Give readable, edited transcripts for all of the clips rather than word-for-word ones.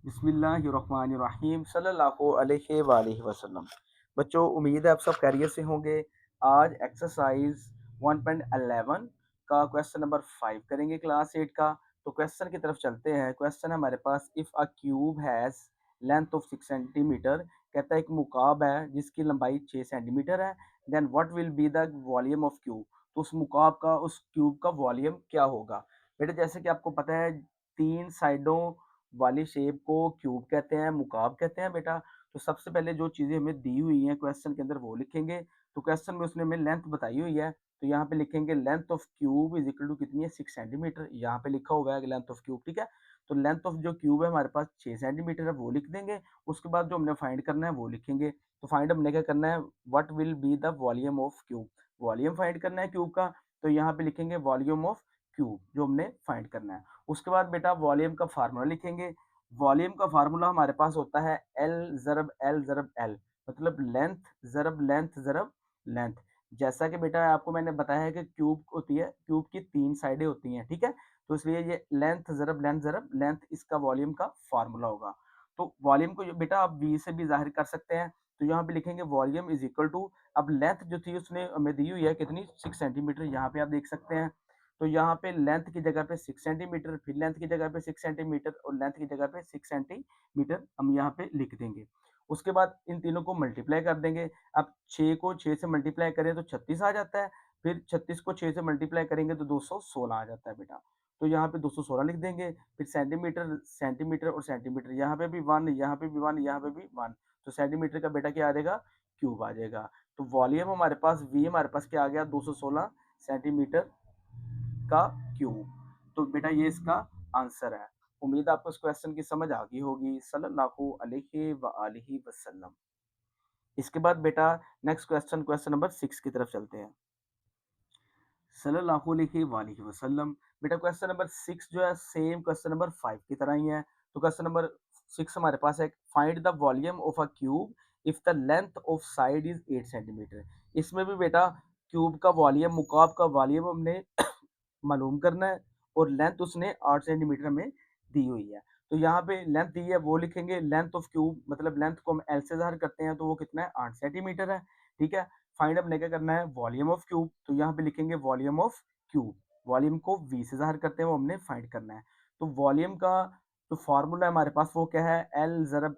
बिस्मिल्लाहिर्रहमानिर्रहीम सल्लल्लाहु अलैहि वसल्लम। बच्चों, उम्मीद है आप सब खैरियत से होंगे। आज एक्सरसाइज 1.11 का क्वेश्चन नंबर 5 करेंगे क्लास 8 का। तो क्वेश्चन की तरफ चलते हैं। क्वेश्चन है हमारे पास, if a cube has length of 6 centimetre. कहता है एक मुकाब है जिसकी लंबाई 6 सेंटीमीटर है। Then what will be the volume of cube. तो उस मुकाब का, उस क्यूब का वॉल्यूम क्या होगा। बेटा जैसे कि आपको पता है, तीन साइडों वाली शेप को क्यूब कहते हैं, मुकाब कहते हैं बेटा। तो सबसे पहले जो चीज़ें हमें दी हुई हैं क्वेश्चन के अंदर वो लिखेंगे। तो क्वेश्चन में उसने हमें लेंथ बताई हुई है, तो यहाँ पे लिखेंगे length of cube is equal to कितनी है, 6 सेंटीमीटर। यहाँ पे लिखा हुआ है लेंथ ऑफ क्यूब, ठीक है। तो लेंथ ऑफ जो क्यूब है हमारे पास 6 सेंटीमीटर है, वो लिख देंगे। उसके बाद जो हमने फाइंड करना है वो लिखेंगे। तो फाइंड हमने क्या करना है, what will be the volume of cube. Volume find करना है क्यूब का, तो यहाँ पे लिखेंगे वॉल्यूम ऑफ क्यूब जो हमने फाइंड करना है। उसके बाद बेटा वॉल्यूम का फार्मूला लिखेंगे। वॉल्यूम का फार्मूला हमारे पास होता है एल ज़रब एल, मतलब लेंथ ज़रब लेंथ ज़रब लेंथ। जैसा कि बेटा आपको मैंने बताया है कि क्यूब होती है, क्यूब की तीन साइडें होती हैं, ठीक है। तो इसलिए ये लेंथ ज़रब लेंथ इसका वॉल्यूम का फार्मूला होगा। तो वॉल्यूम को बेटा आप वी से भी जाहिर कर सकते हैं। तो यहाँ पे लिखेंगे वॉल्यूम इज इक्वल टू, अब लेंथ जो थी उसने हमें दी हुई है कितनी, 6 सेंटीमीटर। यहाँ पे आप देख सकते हैं। तो यहाँ पे लेंथ की जगह पे 6 सेंटीमीटर, फिर लेंथ की जगह पे 6 सेंटीमीटर और लेंथ की जगह पे 6 सेंटीमीटर हम यहाँ पे लिख देंगे। उसके बाद इन तीनों को मल्टीप्लाई कर देंगे। अब 6 को 6 से मल्टीप्लाई करें तो 36 आ जाता है। फिर 36 को 6 से मल्टीप्लाई करेंगे तो 216 आ जाता है बेटा। तो यहाँ पे 216 लिख देंगे। फिर सेंटीमीटर सेंटीमीटर और सेंटीमीटर, यहाँ पे भी 1, यहाँ पे भी 1, यहाँ पे भी 1। तो सेंटीमीटर का बेटा क्या आ जाएगा, क्यूब आ जाएगा। तो वॉल्यूम हमारे पास वी हमारे पास क्या आ गया, 216 सेंटीमीटर का क्यूब। तो बेटा ये इसका आंसर है। उम्मीद आपको इस क्वेश्चन की समझ आ गई होगी। सल्लल्लाहु अलैहि वसल्लम। इसके बाद बेटा नेक्स्ट क्वेश्चन, क्वेश्चन नंबर 6 की तरफ चलते हैं। सल्लल्लाहु अलैहि वसल्लम। बेटा क्वेश्चन नंबर 6 जो है सेम क्वेश्चन नंबर 5 की तरह ही है। तो क्वेश्चन नंबर 6 हमारे पास है, find the volume of a cube if the length of side is 8 centimetre. इसमें भी बेटा क्यूब का वॉल्यूम, मुकाब का वॉल्यूम हमने मालूम करना है और लेंथ उसने 8 सेंटीमीटर में दी हुई है। तो यहाँ पे लेंथ दी है वो लिखेंगे, लेंथ ऑफ क्यूब मतलब लेंथ को हम एल से ज़ाहिर करते हैं तो वो कितना है, 8 सेंटीमीटर है, ठीक है। फाइंड हमने क्या करना है, वॉल्यूम ऑफ क्यूब। तो यहाँ पे लिखेंगे वॉल्यूम ऑफ क्यूब। वॉल्यूम को वी से ज़ाहिर करते हैं, वो हमने फाइंड करना है। तो वॉल्यूम का जो फार्मूला है हमारे पास वो क्या है, एल ज़रब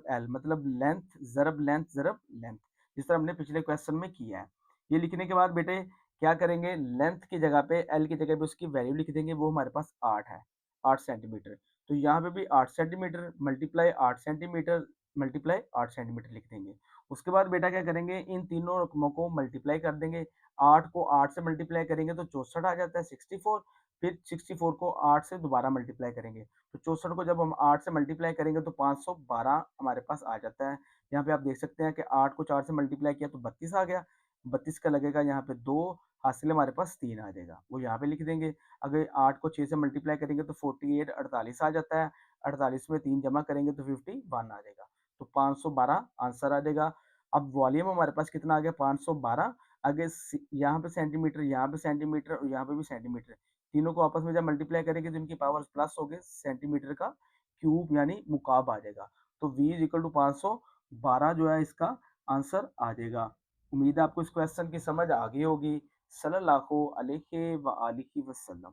एल, मतलब लेंथ ज़रब लेंथ ज़रब लेंथ, जिस तरह हमने पिछले क्वेश्चन में किया है। ये लिखने के बाद बेटे क्या करेंगे, लेंथ की जगह पे एल की जगह पे उसकी वैल्यू लिख देंगे, वो हमारे पास 8 है, 8 सेंटीमीटर। तो यहाँ पे भी 8 centimetre multiply 8 centimetre multiply 8 centimetre लिख देंगे। उसके बाद बेटा क्या करेंगे, इन तीनों रकमों को मल्टीप्लाई कर देंगे। 8 को 8 से मल्टीप्लाई करेंगे तो 64 आ जाता है, 64। फिर 64 को 8 से दोबारा मल्टीप्लाई करेंगे तो 64 को जब हम 8 से मल्टीप्लाई करेंगे तो 512 हमारे पास आ जाता है। यहाँ पे आप देख सकते हैं कि 8 को 4 से मल्टीप्लाई किया तो 32 आ गया। 32 का लगेगा यहाँ पे 2, हासिल हमारे पास 3 आ जाएगा, वो यहाँ पे लिख देंगे। अगर 8 को 6 से मल्टीप्लाई करेंगे तो 48 48 आ जाता है। 48 में 3 जमा करेंगे तो 51 आ जाएगा। तो 512 आंसर आ जाएगा। अब वॉल्यूम हमारे पास कितना आ गया, 512। आगे यहाँ पे सेंटीमीटर, यहाँ पे सेंटीमीटर और यहाँ पे भी सेंटीमीटर, तीनों को आपस में जब मल्टीप्लाई करेंगे तो इनकी पावर प्लस हो गए, सेंटीमीटर का क्यूब यानी मुकाब आ जाएगा। तो v इज इक्वल टू 512 जो है इसका आंसर आ जाएगा। उम्मीद है आपको इस क्वेश्चन की समझ आ गई होगी। सल्लल्लाहु अलैहि वसल्लम।